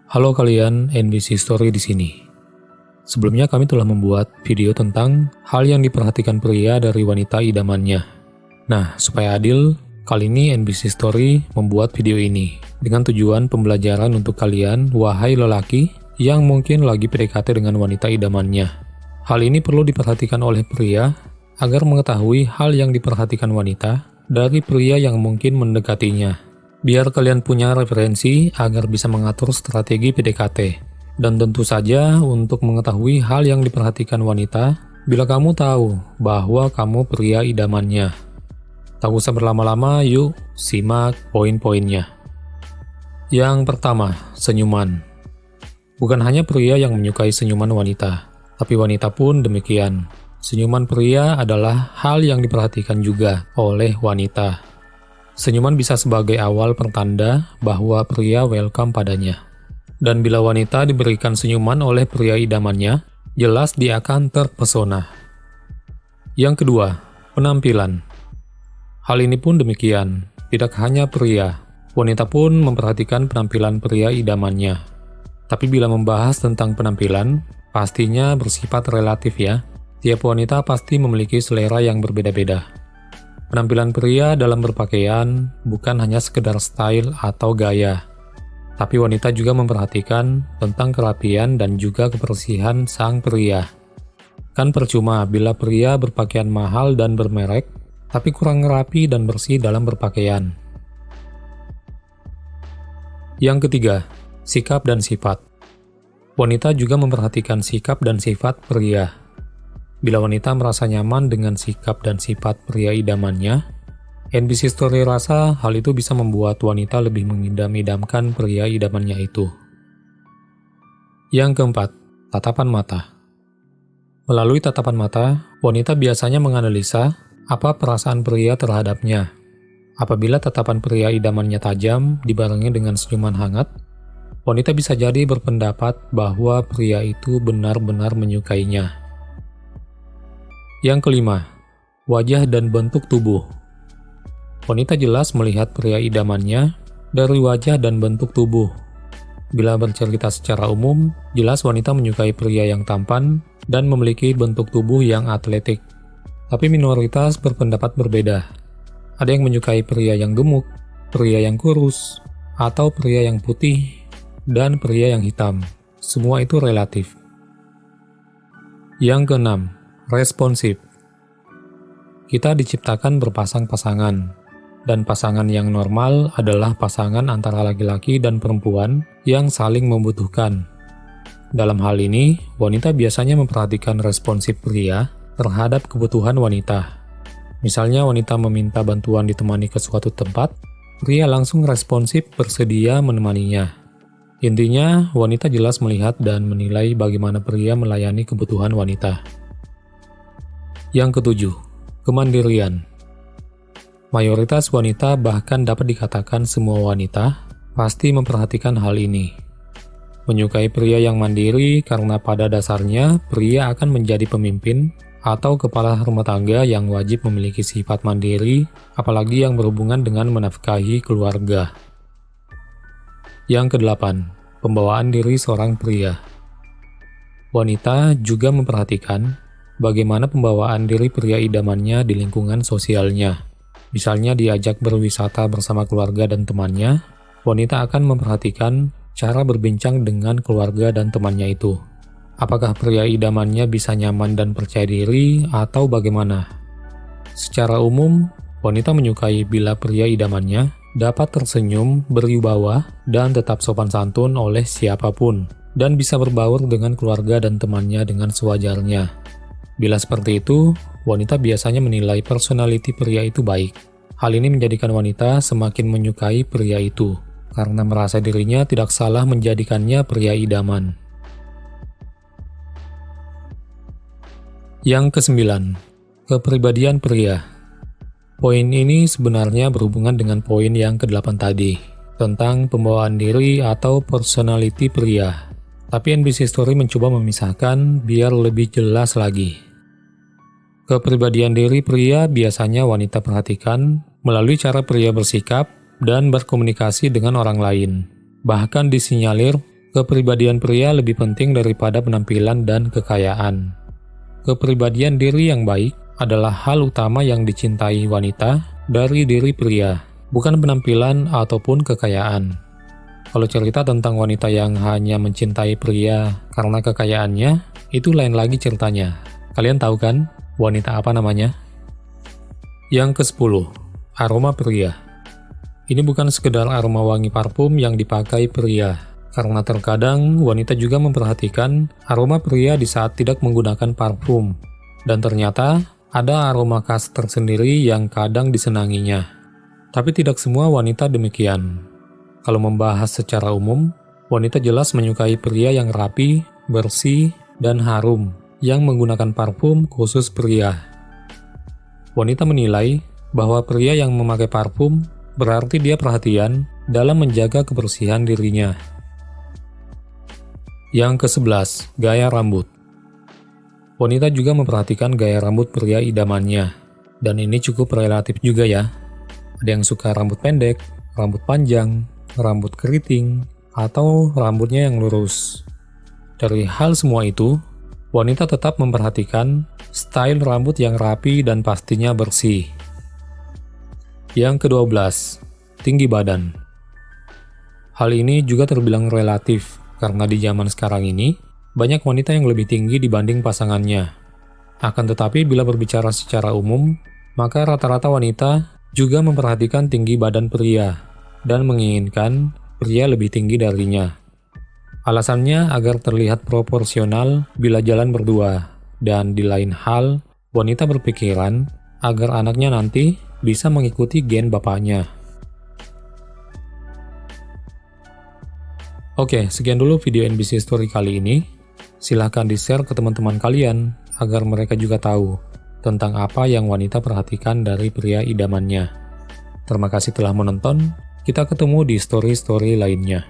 Halo kalian, NBC Story di sini. Sebelumnya kami telah membuat video tentang hal yang diperhatikan pria dari wanita idamannya. Nah, supaya adil, kali ini NBC Story membuat video ini dengan tujuan pembelajaran untuk kalian, wahai lelaki yang mungkin lagi PDKT dengan wanita idamannya. Hal ini perlu diperhatikan oleh pria agar mengetahui hal yang diperhatikan wanita dari pria yang mungkin mendekatinya. Biar kalian punya referensi agar bisa mengatur strategi PDKT. Dan tentu saja untuk mengetahui hal yang diperhatikan wanita, bila kamu tahu bahwa kamu pria idamannya. Tak usah berlama-lama, yuk simak poin-poinnya. Yang pertama, senyuman. Bukan hanya pria yang menyukai senyuman wanita, tapi wanita pun demikian. Senyuman pria adalah hal yang diperhatikan juga oleh wanita. Senyuman bisa sebagai awal pertanda bahwa pria welcome padanya. Dan bila wanita diberikan senyuman oleh pria idamannya, jelas dia akan terpesona. Yang kedua, penampilan. Hal ini pun demikian, tidak hanya pria, wanita pun memperhatikan penampilan pria idamannya. Tapi bila membahas tentang penampilan, pastinya bersifat relatif ya. Tiap wanita pasti memiliki selera yang berbeda-beda. Penampilan pria dalam berpakaian bukan hanya sekedar style atau gaya, tapi wanita juga memperhatikan tentang kerapian dan juga kebersihan sang pria. Kan percuma bila pria berpakaian mahal dan bermerek, tapi kurang rapi dan bersih dalam berpakaian. Yang ketiga, sikap dan sifat. Wanita juga memperhatikan sikap dan sifat pria. Bila wanita merasa nyaman dengan sikap dan sifat pria idamannya, NBC Story rasa hal itu bisa membuat wanita lebih mengidam-idamkan pria idamannya itu. Yang keempat, tatapan mata. Melalui tatapan mata, wanita biasanya menganalisa apa perasaan pria terhadapnya. Apabila tatapan pria idamannya tajam dibarengi dengan senyuman hangat, wanita bisa jadi berpendapat bahwa pria itu benar-benar menyukainya. Yang kelima, wajah dan bentuk tubuh. Wanita jelas melihat pria idamannya dari wajah dan bentuk tubuh. Bila bercerita secara umum, jelas wanita menyukai pria yang tampan dan memiliki bentuk tubuh yang atletik. Tapi minoritas berpendapat berbeda. Ada yang menyukai pria yang gemuk, pria yang kurus, atau pria yang putih, dan pria yang hitam. Semua itu relatif. Yang keenam, responsif. Kita diciptakan berpasang-pasangan, dan pasangan yang normal adalah pasangan antara laki-laki dan perempuan yang saling membutuhkan. Dalam hal ini, wanita biasanya memperhatikan responsif pria terhadap kebutuhan wanita. Misalnya wanita meminta bantuan ditemani ke suatu tempat, pria langsung responsif bersedia menemaninya. Intinya, wanita jelas melihat dan menilai bagaimana pria melayani kebutuhan wanita. Yang ketujuh, kemandirian. Mayoritas wanita, bahkan dapat dikatakan semua wanita, pasti memperhatikan hal ini. Menyukai pria yang mandiri karena pada dasarnya pria akan menjadi pemimpin atau kepala rumah tangga yang wajib memiliki sifat mandiri, apalagi yang berhubungan dengan menafkahi keluarga. Yang kedelapan, pembawaan diri seorang pria. Wanita juga memperhatikan bagaimana pembawaan diri pria idamannya di lingkungan sosialnya. Misalnya diajak berwisata bersama keluarga dan temannya, wanita akan memperhatikan cara berbincang dengan keluarga dan temannya itu. Apakah pria idamannya bisa nyaman dan percaya diri atau bagaimana? Secara umum, wanita menyukai bila pria idamannya dapat tersenyum, berwibawa, dan tetap sopan santun oleh siapapun, dan bisa berbaur dengan keluarga dan temannya dengan sewajarnya. Bila seperti itu, wanita biasanya menilai personality pria itu baik. Hal ini menjadikan wanita semakin menyukai pria itu, karena merasa dirinya tidak salah menjadikannya pria idaman. Yang kesembilan, kepribadian pria. Poin ini sebenarnya berhubungan dengan poin yang ke-8 tadi, tentang pembawaan diri atau personality pria. Tapi NBC Story mencoba memisahkan biar lebih jelas lagi. Kepribadian diri pria biasanya wanita perhatikan melalui cara pria bersikap dan berkomunikasi dengan orang lain. Bahkan disinyalir Kepribadian pria lebih penting daripada penampilan dan kekayaan. Kepribadian diri yang baik adalah hal utama yang dicintai wanita dari diri pria, bukan penampilan ataupun kekayaan. Kalau cerita tentang wanita yang hanya mencintai pria karena kekayaannya, itu lain lagi ceritanya. Kalian tahu kan wanita apa namanya? Yang ke-10, aroma pria. Ini bukan sekedar aroma wangi parfum yang dipakai pria, karena terkadang wanita juga memperhatikan aroma pria di saat tidak menggunakan parfum. Dan ternyata ada aroma khas tersendiri yang kadang disenanginya. Tapi tidak semua wanita demikian. Kalau membahas secara umum, wanita jelas menyukai pria yang rapi, bersih, dan harum, yang menggunakan parfum khusus pria. Wanita menilai bahwa pria yang memakai parfum berarti dia perhatian dalam menjaga kebersihan dirinya. Yang ke-11, gaya rambut. Wanita juga memperhatikan gaya rambut pria idamannya, dan ini cukup relatif juga ya. Ada yang suka rambut pendek, rambut panjang, rambut keriting, atau rambutnya yang lurus. Dari hal semua itu, wanita tetap memperhatikan style rambut yang rapi dan pastinya bersih. Yang ke-12, tinggi badan. Hal ini juga terbilang relatif, karena di zaman sekarang ini, banyak wanita yang lebih tinggi dibanding pasangannya. Akan tetapi bila berbicara secara umum, maka rata-rata wanita juga memperhatikan tinggi badan pria, dan menginginkan pria lebih tinggi darinya. Alasannya agar terlihat proporsional bila jalan berdua, dan di lain hal, wanita berpikiran agar anaknya nanti bisa mengikuti gen bapaknya. Oke, sekian dulu video NBC Story kali ini. Silahkan di-share ke teman-teman kalian agar mereka juga tahu tentang apa yang wanita perhatikan dari pria idamannya. Terima kasih telah menonton. Kita ketemu di story-story lainnya.